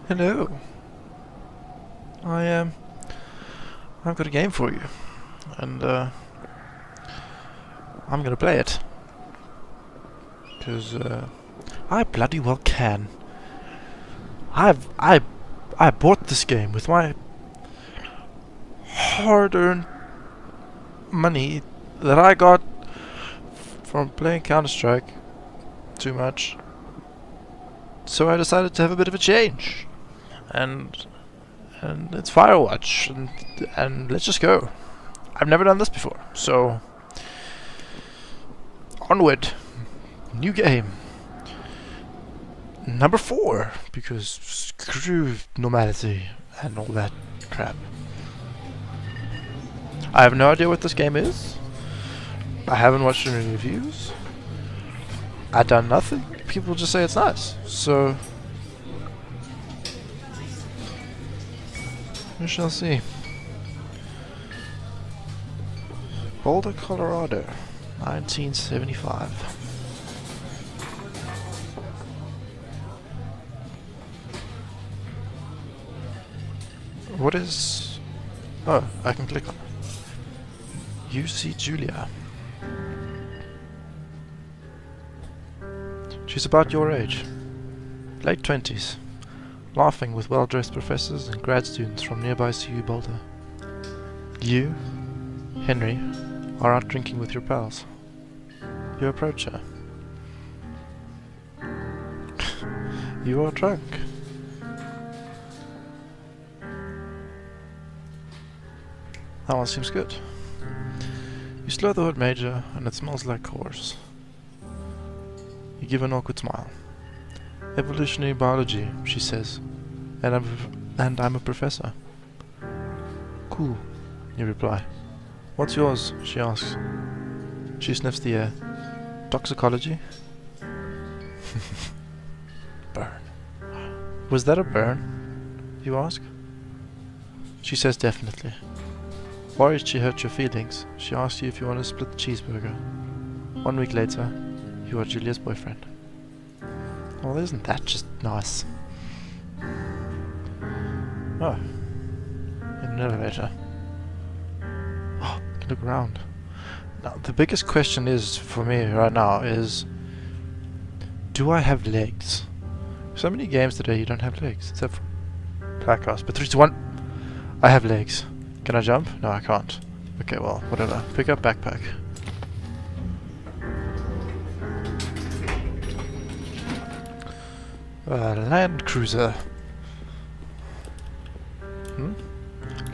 Hello. I've got a game for you, and I'm gonna play it because I bloody well can. I bought this game with my hard-earned money that I got from playing Counter-Strike too much. So I decided to have a bit of a change, and it's Firewatch, and let's just go. I've never done this before, so onward. New game. Number 4, because screw normality and all that crap. I have no idea what this game is. I haven't watched any reviews. I've done nothing. People just say it's nice, so we shall see. Boulder, Colorado, 1975. What is... Oh, I can click on it. UC Julia. She's about your age. Late 20s. Laughing with well-dressed professors and grad students from nearby CU Boulder. You, Henry, are out drinking with your pals. You approach her. You are drunk. That one seems good. You slow the hood major, and it smells like horse. You give an awkward smile. Evolutionary biology, she says, and I'm a professor. Cool, you reply. What's yours? She asks. She sniffs the air. Toxicology? Burn. Was that a burn? You ask. She says definitely. Worried she hurt your feelings, she asks you if you want to split the cheeseburger. 1 week later, you are Julia's boyfriend. Well, isn't that just nice? Oh, in an elevator. Oh, look around. Now, the biggest question is, for me right now, is... do I have legs? So many games today you don't have legs, except for Black Ops. But 3, 2, 1, I have legs. Can I jump? No, I can't. Okay, well, whatever. Pick up backpack. Land cruiser.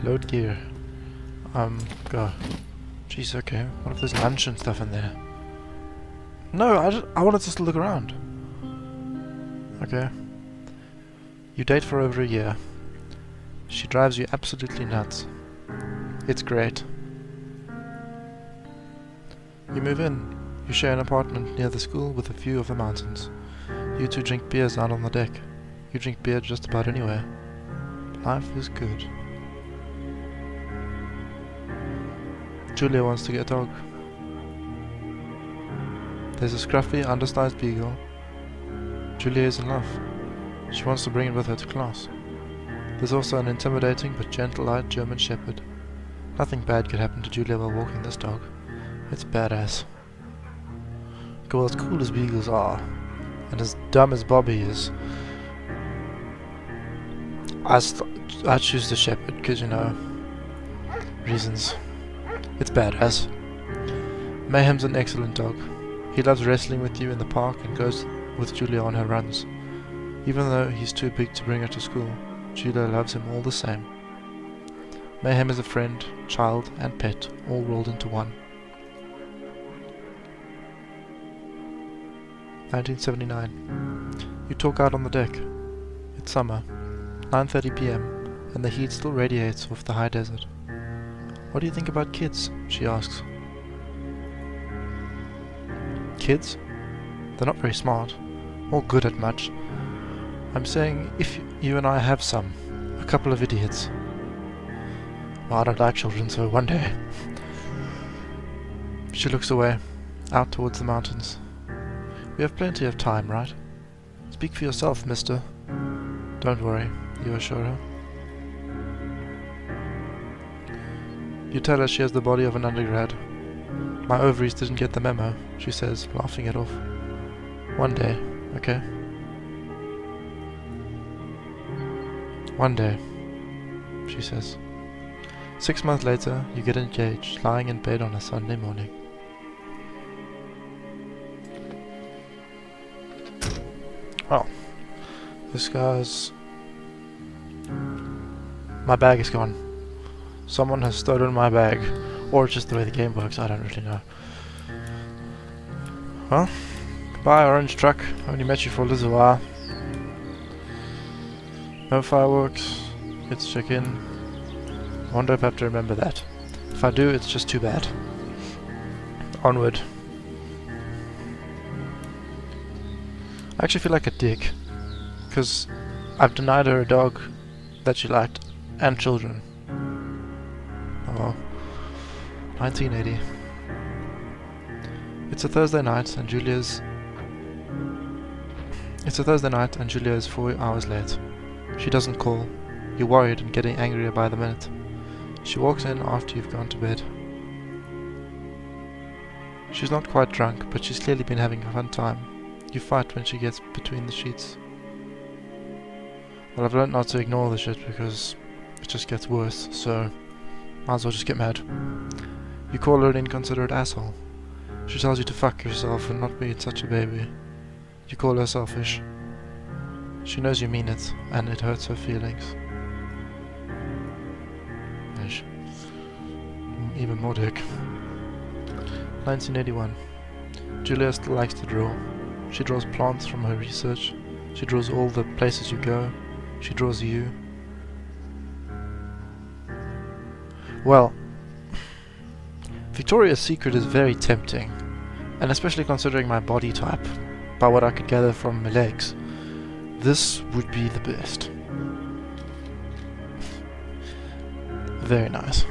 Load gear. Go. Jeez, okay. What if there's lunch and stuff in there? No, I wanted just to look around. Okay. You date for over a year. She drives you absolutely nuts. It's great. You move in. You share an apartment near the school with a view of the mountains. You two drink beers out on the deck. You drink beer just about anywhere. Life is good. Julia wants to get a dog. There's a scruffy, undersized beagle. Julia is in love. She wants to bring it with her to class. There's also an intimidating but gentle-eyed German shepherd. Nothing bad could happen to Julia while walking this dog. It's badass. Well, as cool as beagles are, and as dumb as Bobby is, I choose the shepherd because, you know, reasons. It's badass. Mayhem's an excellent dog. He loves wrestling with you in the park and goes with Julia on her runs. Even though he's too big to bring her to school, Julia loves him all the same. Mayhem is a friend, child, and pet, all rolled into one. 1979. You talk out on the deck. It's summer, 9:30 p.m, and the heat still radiates off the high desert. What do you think about kids? She asks. Kids? They're not very smart, or good at much. I'm saying if you and I have some, a couple of idiots. Well, I don't like children, so one day. She looks away, out towards the mountains. We have plenty of time, right? Speak for yourself, mister. Don't worry. you assure her. You tell her she has the body of an undergrad. My ovaries didn't get the memo, she says, laughing it off. One day, okay? One day, she says. 6 months later, you get engaged, lying in bed on a Sunday morning. Oh, this guy's... My bag is gone. Someone has stolen my bag. Or just the way the game works, I don't really know. Well, goodbye orange truck, only met you for a little while. No fireworks, let's check in. I wonder if I have to remember that. If I do, it's just too bad. Onward. I actually feel like a dick, because I've denied her a dog that she liked, and children. Oh well. 1980. It's a Thursday night and Julia is 4 hours late. She doesn't call. You're worried and getting angrier by the minute. She walks in after you've gone to bed. She's not quite drunk, but she's clearly been having a fun time. You fight when she gets between the sheets. Well, I've learned not to ignore the shit because it just gets worse, so might as well just get mad. You call her an inconsiderate asshole. She tells you to fuck yourself and not be such a baby. You call her selfish. She knows you mean it, and it hurts her feelings. Ish. Even more dick. 1981. Julia still likes to draw. She draws plants from her research. She draws all the places you go. She draws you. Well, Victoria's Secret is very tempting, and especially considering my body type, by what I could gather from my legs, this would be the best. Very nice.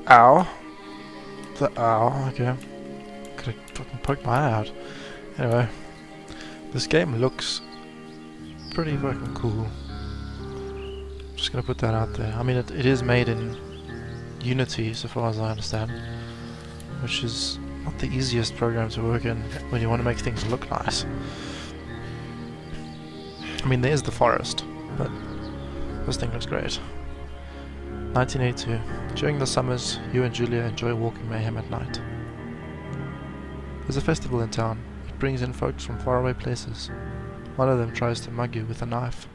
Ow. Ow, okay. Could've fucking poked my eye out. Anyway, this game looks pretty fucking cool. Just gonna put that out there. I mean, it is made in Unity, so far as I understand, which is not the easiest program to work in when you want to make things look nice. I mean, there's the forest, but this thing looks great. 1982. During the summers, you and Julia enjoy walking Mayhem at night. There's a festival in town. It brings in folks from faraway places. One of them tries to mug you with a knife.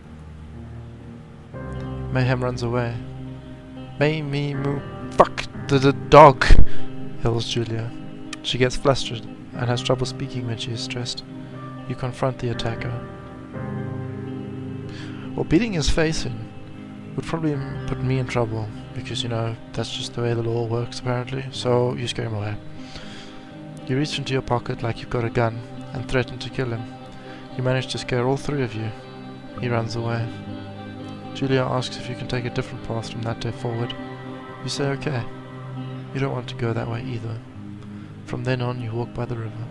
Mayhem runs away. Me, moo, fuck the dog, yells Julia. She gets flustered and has trouble speaking when she is stressed. You confront the attacker. Well, beating his face in would probably put me in trouble, because, you know, that's just the way the law works apparently, so you scare him away. You reach into your pocket like you've got a gun and threaten to kill him. You manage to scare all three of you. He runs away. Julia asks if you can take a different path from that day forward. You say okay. You don't want to go that way either. From then on, you walk by the river.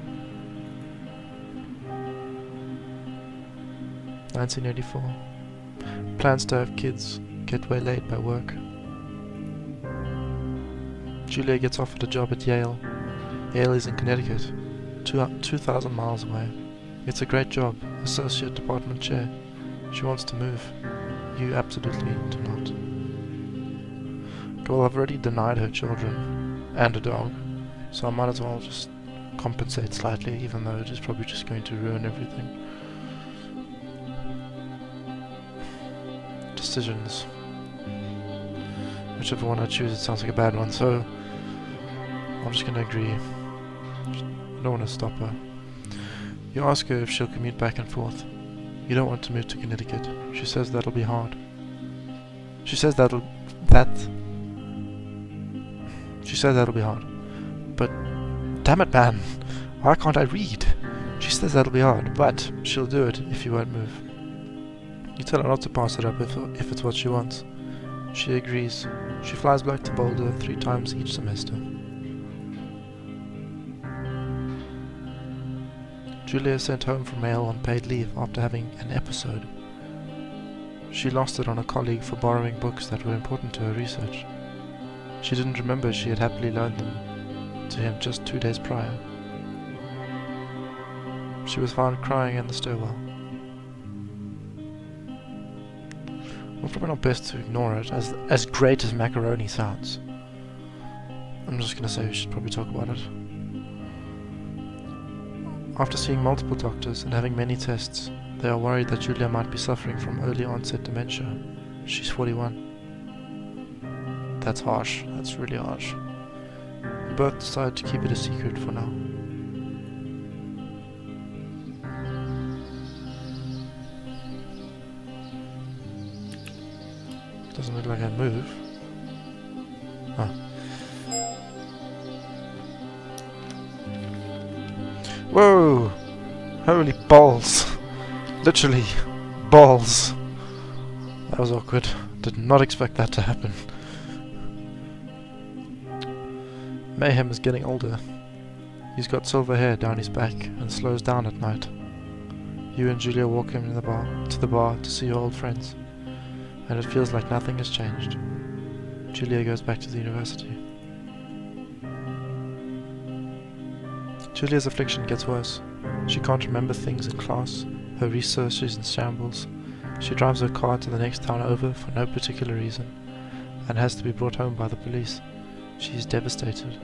1984. Plans to have kids get waylaid by work. Julia gets offered a job at Yale. Yale is in Connecticut, 2,000 miles away. It's a great job, associate department chair. She wants to move. You absolutely do not. Well, I've already denied her children and a dog, so I might as well just compensate slightly, even though it is probably just going to ruin everything. Decisions. Whichever one I choose, it sounds like a bad one, so I'm just gonna agree. I don't want to stop her. You ask her if she'll commute back and forth. You don't want to move to Connecticut. She says that'll be hard. She says that'll be hard. But damn it, man, why can't I read? She says that'll be hard, but she'll do it if you won't move. You tell her not to pass it up if it's what she wants. She agrees. She flies back to Boulder 3 times each semester. Julia is sent home from mail on paid leave after having an episode. She lost it on a colleague for borrowing books that were important to her research. She didn't remember she had happily loaned them to him just 2 days prior. She was found crying in the stairwell. Well, probably not best to ignore it, as great as macaroni sounds. I'm just gonna say we should probably talk about it. After seeing multiple doctors and having many tests, they are worried that Julia might be suffering from early onset dementia. She's 41. That's harsh. That's really harsh. We both decide to keep it a secret for now. Doesn't look like I move. Huh. Whoa! Holy balls! Literally, balls. That was awkward. Did not expect that to happen. Mayhem is getting older. He's got silver hair down his back and slows down at night. You and Julia walk him to the bar to see your old friends, and it feels like nothing has changed. Julia goes back to the university. Julia's affliction gets worse. She can't remember things in class. Her research is in shambles. She drives her car to the next town over for no particular reason, and has to be brought home by the police. She is devastated.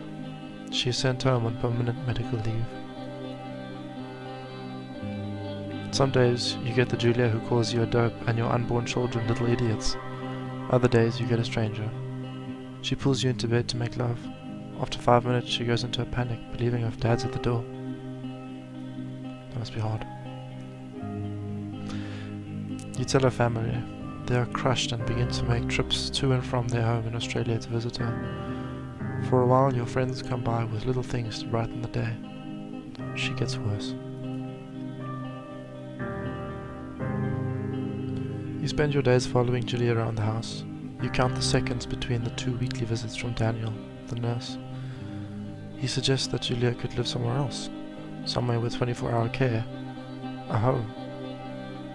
She is sent home on permanent medical leave. Some days you get the Julia who calls you a dope and your unborn children little idiots. Other days you get a stranger. She pulls you into bed to make love. After 5 minutes she goes into a panic, believing her dad's at the door. That must be hard. You tell her family. They are crushed and begin to make trips to and from their home in Australia to visit her. For a while your friends come by with little things to brighten the day. She gets worse. You spend your days following Julia around the house. You count the seconds between the 2 weekly visits from Daniel, the nurse. He suggests that Julia could live somewhere else, somewhere with 24-hour care, a home.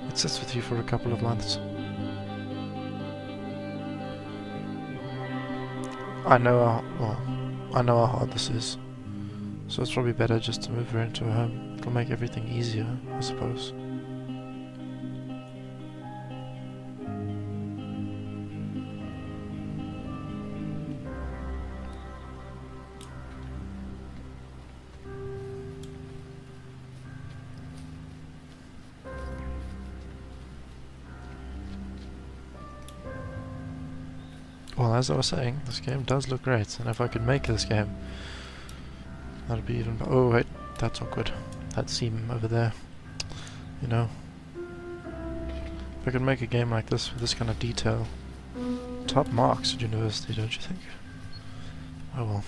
It sits with you for a couple of months. I know how hard this is, so it's probably better just to move her into a home. It'll make everything easier, I suppose. Well, as I was saying, this game does look great, and if I could make this game, that'd be even better. Oh wait, that's awkward. That seam over there, you know. If I could make a game like this with this kind of detail, top marks at university, don't you think? Oh well.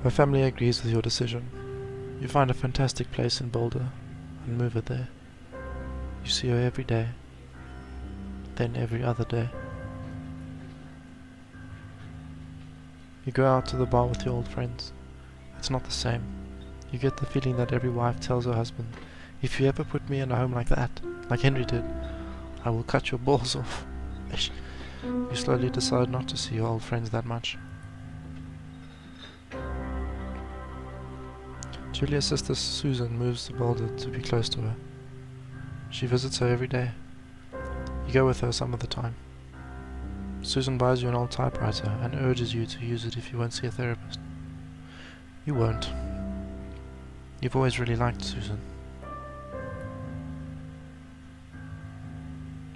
Her family agrees with your decision. You find a fantastic place in Boulder and move her there. You see her every day. Then every other day. You go out to the bar with your old friends. It's not the same. You get the feeling that every wife tells her husband, if you ever put me in a home like that, like Henry did, I will cut your balls off. You slowly decide not to see your old friends that much. Julia's sister Susan moves to Boulder to be close to her. She visits her every day. You go with her some of the time. Susan buys you an old typewriter and urges you to use it if you won't see a therapist. You won't. You've always really liked Susan.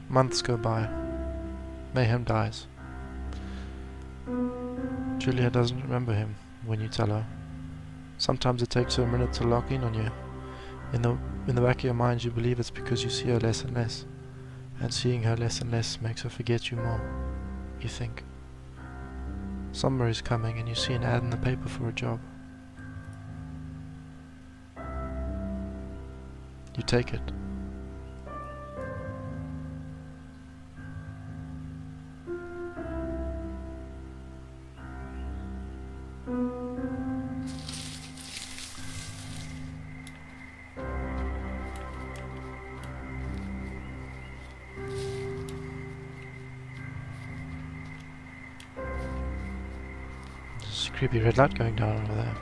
Months go by. Mayhem dies. Julia doesn't remember him when you tell her. Sometimes it takes her a minute to lock in on you. In the back of your mind you believe it's because you see her less and less. And seeing her less and less makes her forget you more, you think. Summer is coming and you see an ad in the paper for a job. You take it. creepy red light going down over there.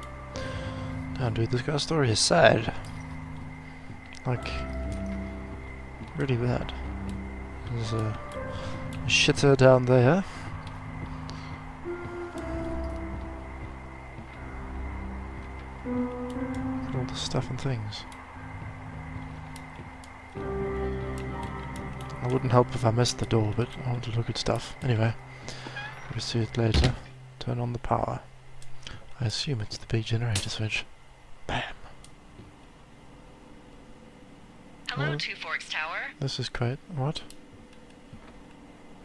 Damn, dude, this guy's story is sad. Like, really bad. There's a shitter down there. Look at all the stuff and things. I wouldn't help if I missed the door, but I want to look at stuff. Anyway, we'll see it later. Turn on the power. I assume it's the big generator switch. Bam. Hello, Two Forks Tower. This is quite... what?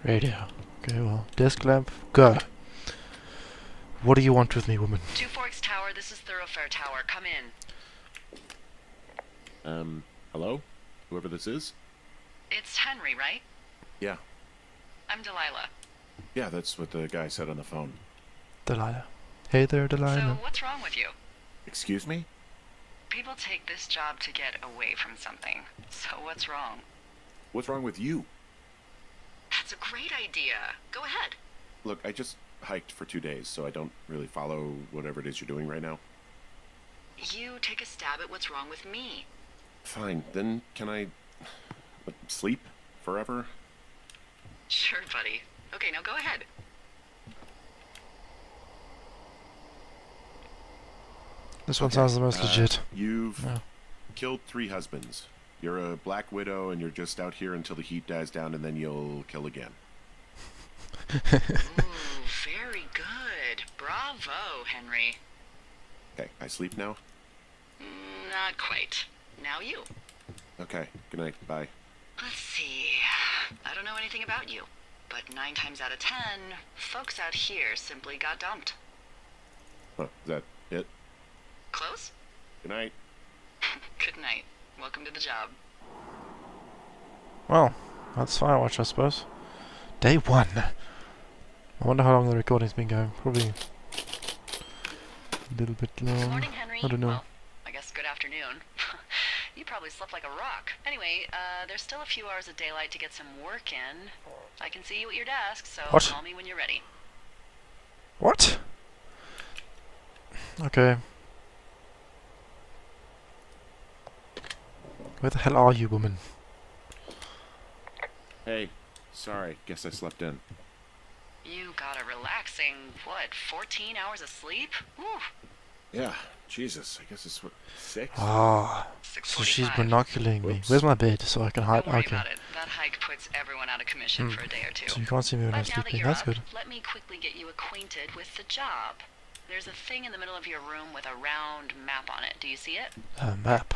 Radio. Okay, well, desk lamp, go. What do you want with me, woman? Two Forks Tower, this is Thoroughfare Tower. Come in. Hello? Whoever this is? It's Henry, right? Yeah. I'm Delilah. Yeah, that's what the guy said on the phone. Delilah. Hey there, Delilah. So, what's wrong with you? Excuse me? People take this job to get away from something. So, what's wrong? What's wrong with you? That's a great idea. Go ahead. Look, I just hiked for 2 days, so I don't really follow whatever it is you're doing right now. You take a stab at what's wrong with me. Fine, then can I... sleep? Forever? Sure, buddy. Okay, now go ahead. This one sounds the most legit. You've Yeah. killed 3 husbands. You're a black widow and you're just out here until the heat dies down and then you'll kill again. Ooh, very good. Bravo, Henry. Okay, I sleep now? Not quite. Now you. Okay, good night, bye. Let's see. I don't know anything about you, but 9 times out of 10, folks out here simply got dumped. Huh, is that it? Close? Good night. Good night. Welcome to the job. Well, that's Firewatch, I suppose. Day 1. I wonder how long the recording's been going. Probably a little bit long. Morning, Henry. I don't know. Well, I guess good afternoon. You probably slept like a rock. Anyway, there's still a few hours of daylight to get some work in. I can see you at your desk, so What? call me when you're ready. What? Okay. Where the hell are you, woman? Hey, sorry, guess I slept in. You got a relaxing, 14 hours of sleep? Whew. Yeah, Jesus, I guess it's what, 6? Ah, so she's 6:45. binoculating me. Whoops. Where's my bed so I can hide? Don't worry Okay. about it. That hike puts everyone out of commission for a day or two. So you can't see me when I'm But now that sleeping. you're That's up, good. let me quickly get you acquainted with the job. There's a thing in the middle of your room with a round map on it. Do you see it? Map.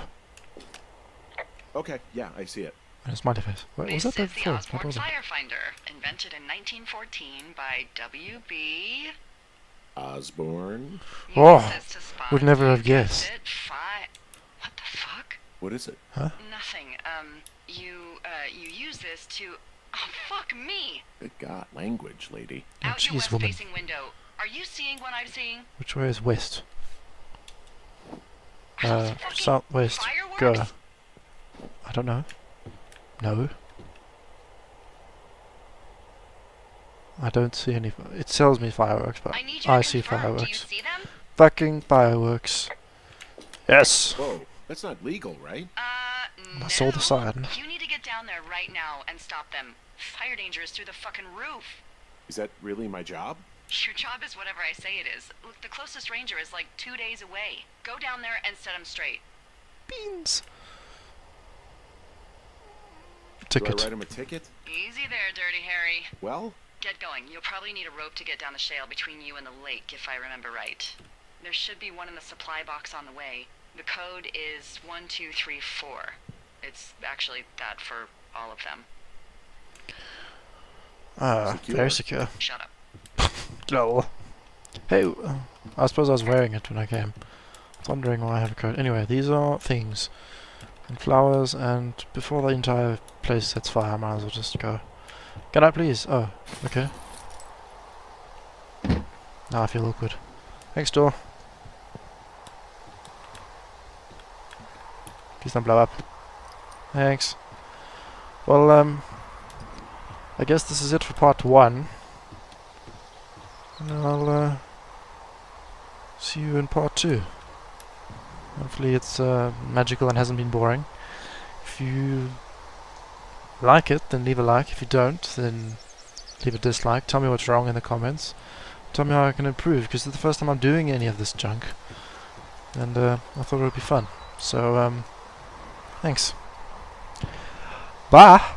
Okay, yeah, I see it. And a smiley face. Wait, was This that there is the before? What Osborne was it? Firefinder, invented in 1914 by W.B. Osborne? Oh, Uses this to spot- would never have you guessed guessed. it, What the fuck? What is it? Huh? Nothing. You use this to... Oh, fuck me! Good God, language, lady. Oh, Out your jeez, woman. west-facing window. Are you seeing what I'm seeing? Which way is west? Are those fucking Southwest. fireworks? Go. I don't know. No. I don't see any. It tells me fireworks, but I need you I to see confirm. Do you fireworks. see them? Fucking fireworks. Yes. Whoa, that's not legal, right? No. I saw the sign. You need to get down there right now and stop them. Fire danger is through the fucking roof. Is that really my job? Your job is whatever I say it is. Look, the closest ranger is like 2 days away. Go down there and set him straight. Beans. Do I Ticket. write him a ticket? Easy there, Dirty Harry. Well, Get going. You'll probably need a rope to get down the shale between you and the lake, if I remember right. There should be one in the supply box on the way. The code is 1234. It's actually that for all of them. Very secure. Shut up. Lol. Hey, I suppose I was wearing it when I came. Wondering why I have a coat. Anyway, these are things. And flowers, and before the entire place sets fire, I might as well just go. Can I please? Oh, okay. Now I feel awkward. Thanks, door. Please don't blow up. Thanks. Well, I guess this is it for part 1. And I'll see you in part 2. Hopefully it's magical and hasn't been boring. If you like it, then leave a like. If you don't, then leave a dislike. Tell me what's wrong in the comments. Tell me how I can improve, because it's the first time I'm doing any of this junk. And I thought it would be fun. So, thanks. Bye!